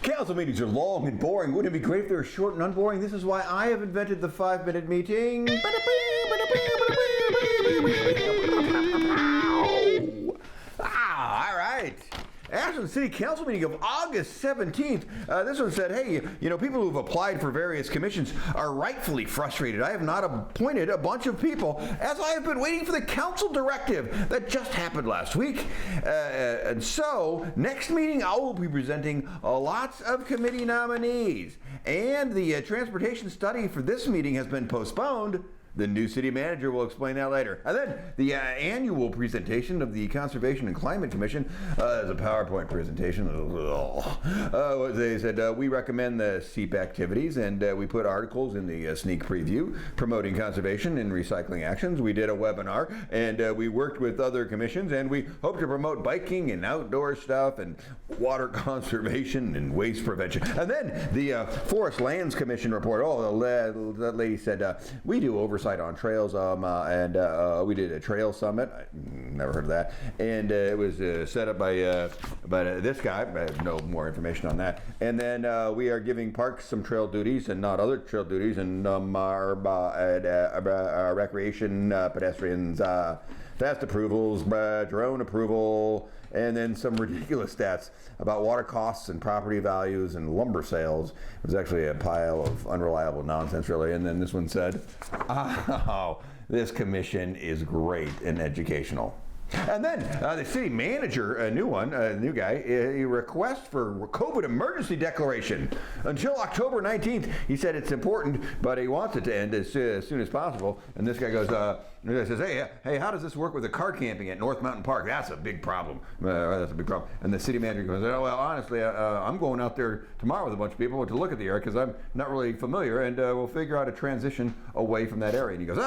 Council meetings are long and boring. Wouldn't it be great if they were short and unboring? This is why I have invented the 5-minute meeting. All right. Ashland City Council meeting of August 17th. This one said, hey, people who've applied for various commissions are rightfully frustrated. I have not appointed a bunch of people as I have been waiting for the council directive that just happened last week. And so, next meeting, I will be presenting lots of committee nominees. And the transportation study for this meeting has been postponed. The new city manager will explain that later. And then the annual presentation of the Conservation and Climate Commission is a PowerPoint presentation. They said we recommend the SEEP activities, and we put articles in the sneak preview promoting conservation and recycling actions. We did a webinar, and we worked with other commissions, and we hope to promote biking and outdoor stuff and water conservation and waste prevention. And then the Forest Lands Commission report. That lady said we do oversight on trails, and we did a trail summit. I never heard of that, and it was set up by this guy. I have no more information on that. And then we are giving parks some trail duties and not other trail duties, and our recreation pedestrians fast approvals, drone approval, and then some ridiculous stats about water costs and property values and lumber sales. It was actually a pile of unreliable nonsense, really. And then this one said, oh, this commission is great and educational. And then the city manager, a new guy, a request for COVID emergency declaration until October 19th. He said it's important, but he wants it to end as soon as possible. And this guy goes, says, hey, how does this work with the car camping at North Mountain Park? That's a big problem. That's a big problem. And the city manager goes, oh, well, honestly, I'm going out there tomorrow with a bunch of people to look at the area because I'm not really familiar, and we'll figure out a transition away from that area. And he goes,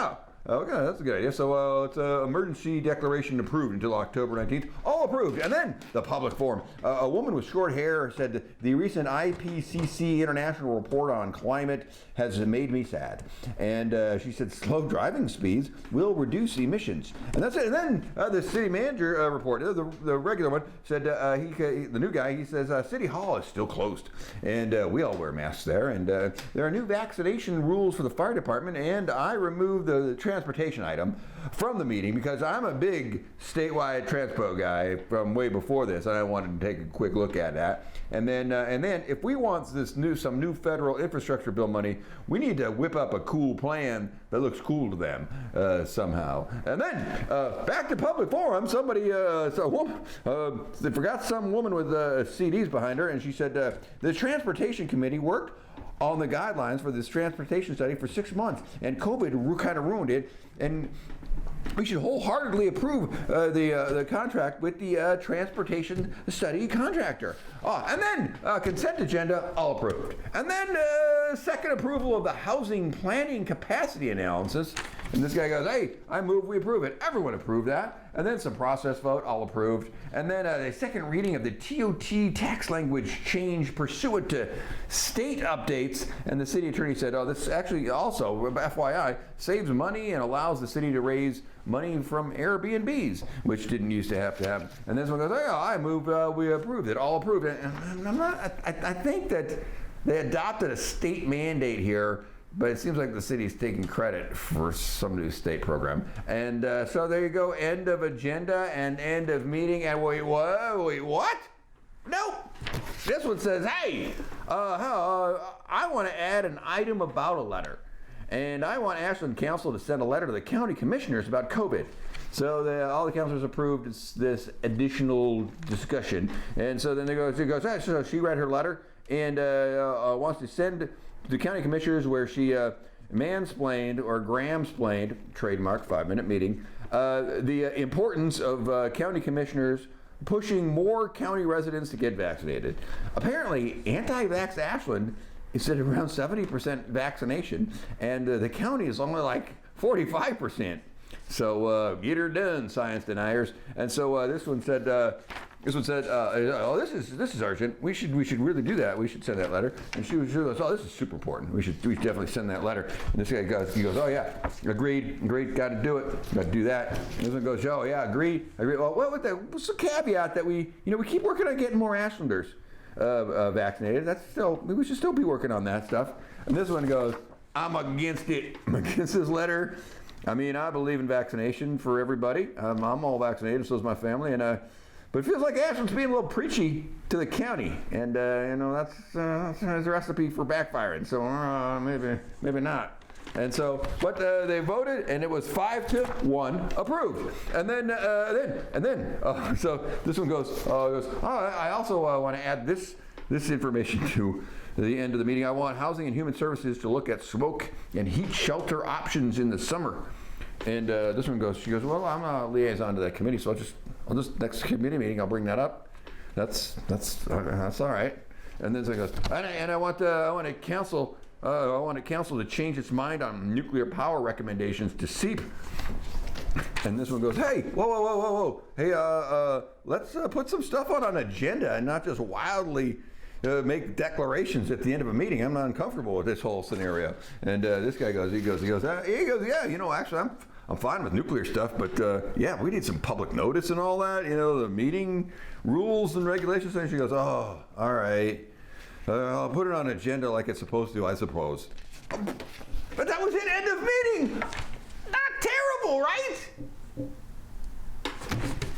okay, that's a good idea. So it's an emergency declaration approved until October 19th. All approved. And then the public forum. A woman with short hair said that the recent IPCC International Report on Climate has made me sad. And she said slow driving speeds will reduce emissions. And that's it. And then the city manager report, the regular one, said the new guy, he says City Hall is still closed. And we all wear masks there. And there are new vaccination rules for the fire department. And I removed the transportation item from the meeting because I'm a big statewide transpo guy from way before this, and I wanted to take a quick look at that. And then if we want some new federal infrastructure bill money, we need to whip up a cool plan that looks cool to them somehow. And then back to public forum. Somebody, they forgot some woman with CDs behind her, and she said the transportation committee worked on the guidelines for this transportation study for 6 months, and COVID kind of ruined it, and we should wholeheartedly approve the contract with the transportation study contractor. And then consent agenda, all approved. And then second approval of the housing planning capacity analysis. And this guy goes, hey, I move we approve it. Everyone approved that. And then some process vote, all approved. And then the second reading of the TOT tax language change pursuant to state updates. And the city attorney said, this actually also, FYI, saves money and allows the city to raise money from Airbnbs, which didn't used to have to happen. And this one goes, I move we approved it, all approved. And I think that they adopted a state mandate here, but it seems like the city's taking credit for some new state program. And so there you go, end of agenda and end of meeting. And wait, what? Nope. This one says, hey, I want to add an item about a letter. And I want Ashland Council to send a letter to the county commissioners about COVID. So all the councilors approved this additional discussion. And so then she goes, so she read her letter and wants to send to the county commissioners where she mansplained or gramsplained, trademark 5-minute meeting, the importance of county commissioners pushing more county residents to get vaccinated. Apparently, anti-vax Ashland is at around 70% vaccination, and the county is only like 45%. So get her done, science deniers. And so this one said, this is urgent. We should really do that. We should send that letter. And she goes, this is super important. We should definitely send that letter. And this guy goes, oh yeah, agreed, got to do it, got to do that. And this one goes, oh yeah, agreed. Well, what's the caveat that we keep working on getting more Ashlanders? vaccinated. We should still be working on that stuff. And this one goes, I'm against it. I'm against this letter. I mean, I believe in vaccination for everybody. I'm all vaccinated, so is my family. But it feels like Ashland's being a little preachy to the county, and that's a recipe for backfiring. So maybe not. And so, but they voted, and it was 5-1 approved. And then, so this one goes. I also want to add this information to the end of the meeting. I want Housing and Human Services to look at smoke and heat shelter options in the summer. And this one goes. She goes, well, I'm a liaison to that committee, so on this next committee meeting, I'll bring that up. That's all right. And then so it goes, and I want council to change its mind on nuclear power recommendations to SEEP. And this one goes, hey, whoa. Hey, let's put some stuff on an agenda and not just wildly make declarations at the end of a meeting. I'm not uncomfortable with this whole scenario. And this guy goes, yeah, actually, I'm fine with nuclear stuff, but yeah, we need some public notice and all that, the meeting rules and regulations. And she goes, oh, all right. I'll put it on an agenda like it's supposed to, I suppose. But that was it, end of meeting. Not terrible, right?